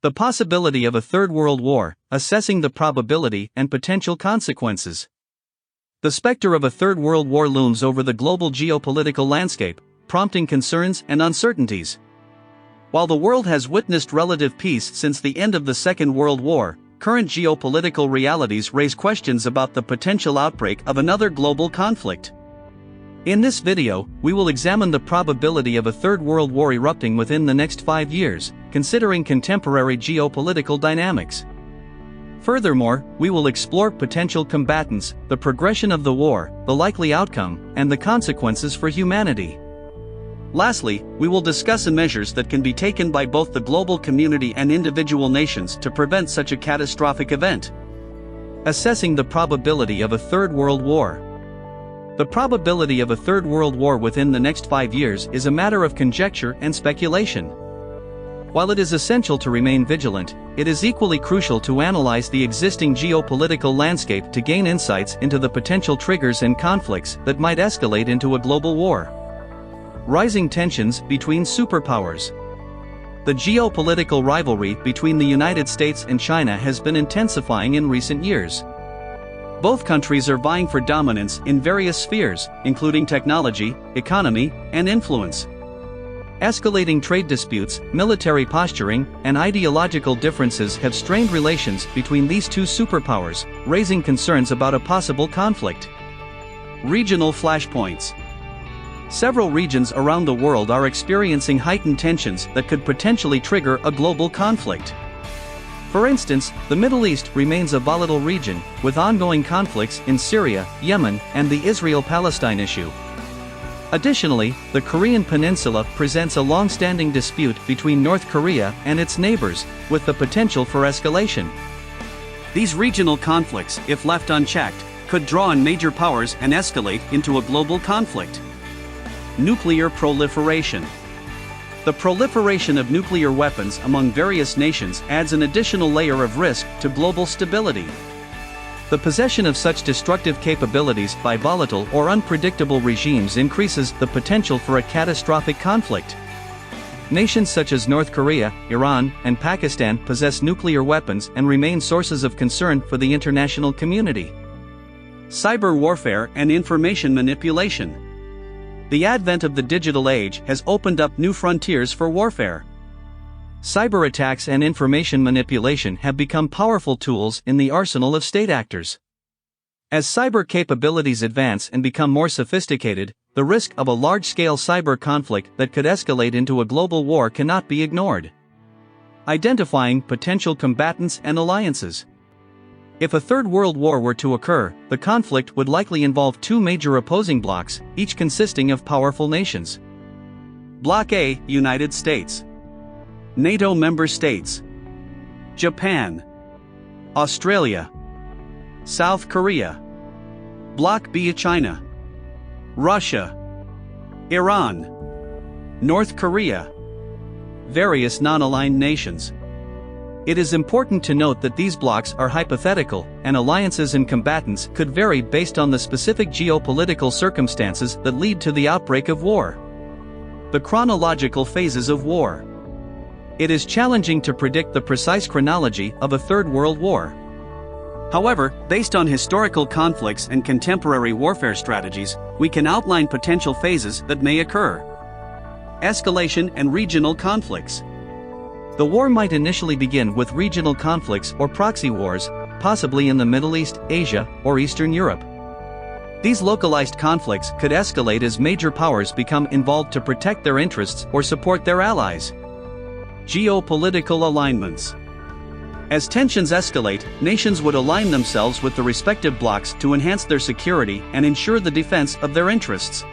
The possibility of a Third World War, assessing the probability and potential consequences. The specter of a Third World War looms over the global geopolitical landscape, prompting concerns and uncertainties. While the world has witnessed relative peace since the end of the Second World War, current geopolitical realities raise questions about the potential outbreak of another global conflict. In this video, we will examine the probability of a Third World War erupting within the next 5 years, considering contemporary geopolitical dynamics. Furthermore, we will explore potential combatants, the progression of the war, the likely outcome, and the consequences for humanity. Lastly, we will discuss the measures that can be taken by both the global community and individual nations to prevent such a catastrophic event. Assessing the probability of a Third World War. The probability of a Third World War within the next 5 years is a matter of conjecture and speculation. While it is essential to remain vigilant, it is equally crucial to analyze the existing geopolitical landscape to gain insights into the potential triggers and conflicts that might escalate into a global war. Rising tensions between superpowers. The geopolitical rivalry between the United States and China has been intensifying in recent years. Both countries are vying for dominance in various spheres, including technology, economy, and influence. Escalating trade disputes, military posturing, and ideological differences have strained relations between these two superpowers, raising concerns about a possible conflict. Regional flashpoints. Several regions around the world are experiencing heightened tensions that could potentially trigger a global conflict. For instance, the Middle East remains a volatile region, with ongoing conflicts in Syria, Yemen, and the Israel-Palestine issue. Additionally, the Korean Peninsula presents a long-standing dispute between North Korea and its neighbors, with the potential for escalation. These regional conflicts, if left unchecked, could draw on major powers and escalate into a global conflict. Nuclear proliferation. The proliferation of nuclear weapons among various nations adds an additional layer of risk to global stability. The possession of such destructive capabilities by volatile or unpredictable regimes increases the potential for a catastrophic conflict. Nations such as North Korea, Iran, and Pakistan possess nuclear weapons and remain sources of concern for the international community. Cyber warfare and information manipulation. The advent of the digital age has opened up new frontiers for warfare. Cyber attacks and information manipulation have become powerful tools in the arsenal of state actors. As cyber capabilities advance and become more sophisticated, the risk of a large-scale cyber conflict that could escalate into a global war cannot be ignored. Identifying potential combatants and alliances. If a Third World War were to occur, the conflict would likely involve two major opposing blocs, each consisting of powerful nations. Bloc A, United States. NATO member states. Japan. Australia. South Korea. Bloc B, China. Russia. Iran. North Korea. Various non-aligned nations. It is important to note that these blocs are hypothetical, and alliances and combatants could vary based on the specific geopolitical circumstances that lead to the outbreak of war. The chronological phases of war. It is challenging to predict the precise chronology of a Third World War. However, based on historical conflicts and contemporary warfare strategies, we can outline potential phases that may occur. Escalation and regional conflicts. The war might initially begin with regional conflicts or proxy wars, possibly in the Middle East, Asia, or Eastern Europe. These localized conflicts could escalate as major powers become involved to protect their interests or support their allies. Geopolitical alignments. As tensions escalate, nations would align themselves with the respective blocs to enhance their security and ensure the defense of their interests.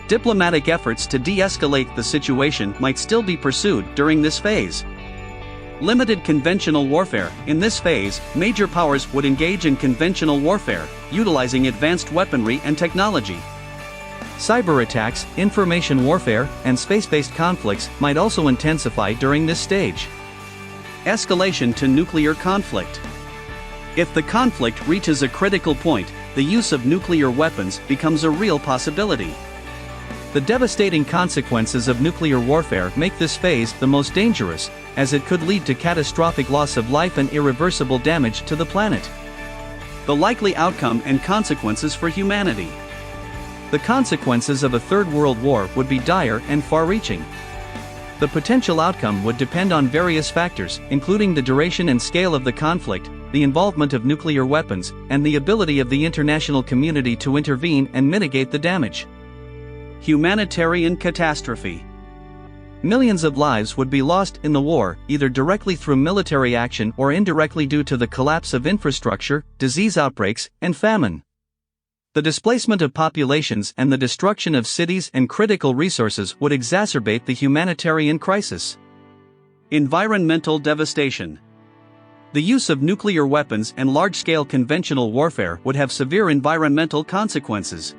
Diplomatic efforts to de-escalate the situation might still be pursued during this phase. Limited conventional warfare. In this phase, major powers would engage in conventional warfare, utilizing advanced weaponry and technology. Cyber attacks, information warfare, and space-based conflicts might also intensify during this stage. Escalation to nuclear conflict. If the conflict reaches a critical point, the use of nuclear weapons becomes a real possibility. The devastating consequences of nuclear warfare make this phase the most dangerous, as it could lead to catastrophic loss of life and irreversible damage to the planet. The likely outcome and consequences for humanity. The consequences of a Third World War would be dire and far-reaching. The potential outcome would depend on various factors, including the duration and scale of the conflict, the involvement of nuclear weapons, and the ability of the international community to intervene and mitigate the damage. Humanitarian catastrophe. Millions of lives would be lost in the war, either directly through military action or indirectly due to the collapse of infrastructure, disease outbreaks, and famine. The displacement of populations and the destruction of cities and critical resources would exacerbate the humanitarian crisis. Environmental devastation. The use of nuclear weapons and large-scale conventional warfare would have severe environmental consequences.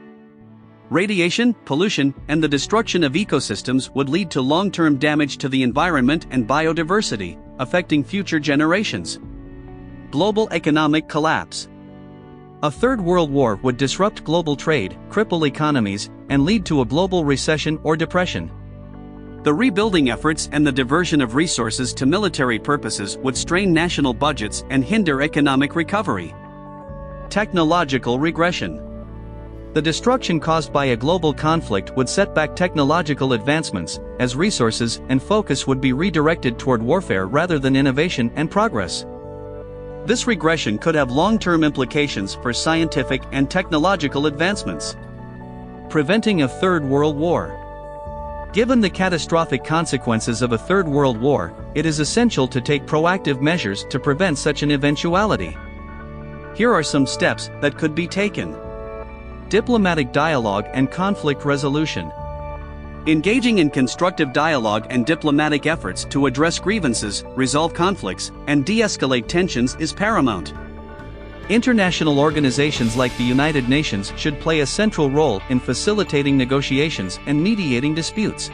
Radiation, pollution, and the destruction of ecosystems would lead to long-term damage to the environment and biodiversity, affecting future generations. Global economic collapse. A Third World War would disrupt global trade, cripple economies, and lead to a global recession or depression. The rebuilding efforts and the diversion of resources to military purposes would strain national budgets and hinder economic recovery. Technological regression. The destruction caused by a global conflict would set back technological advancements, as resources and focus would be redirected toward warfare rather than innovation and progress. This regression could have long-term implications for scientific and technological advancements. Preventing a Third World War. Given the catastrophic consequences of a Third World War, it is essential to take proactive measures to prevent such an eventuality. Here are some steps that could be taken. Diplomatic dialogue and conflict resolution. Engaging in constructive dialogue and diplomatic efforts to address grievances, resolve conflicts, and de-escalate tensions is paramount. International organizations like the United Nations should play a central role in facilitating negotiations and mediating disputes.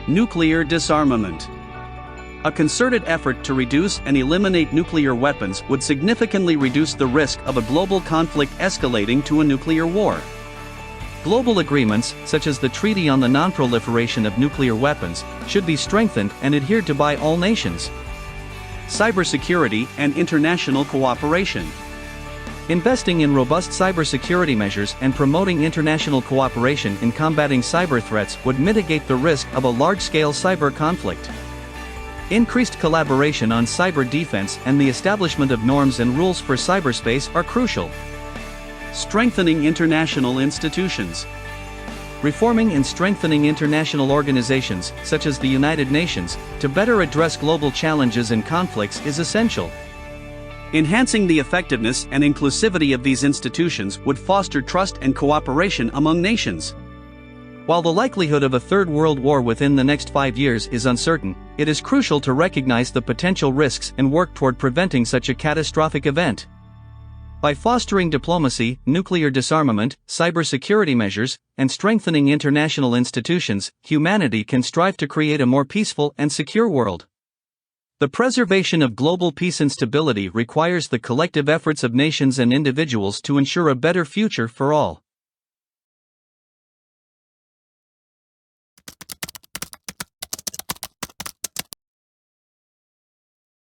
Nuclear disarmament. A concerted effort to reduce and eliminate nuclear weapons would significantly reduce the risk of a global conflict escalating to a nuclear war. Global agreements, such as the Treaty on the Non-Proliferation of Nuclear Weapons, should be strengthened and adhered to by all nations. Cybersecurity and international cooperation. Investing in robust cybersecurity measures and promoting international cooperation in combating cyber threats would mitigate the risk of a large-scale cyber conflict. Increased collaboration on cyber defense and the establishment of norms and rules for cyberspace are crucial. Strengthening international institutions. Reforming and strengthening international organizations, such as the United Nations, to better address global challenges and conflicts is essential. Enhancing the effectiveness and inclusivity of these institutions would foster trust and cooperation among nations. While the likelihood of a Third World War within the next 5 years is uncertain, it is crucial to recognize the potential risks and work toward preventing such a catastrophic event. By fostering diplomacy, nuclear disarmament, cybersecurity measures, and strengthening international institutions, humanity can strive to create a more peaceful and secure world. The preservation of global peace and stability requires the collective efforts of nations and individuals to ensure a better future for all.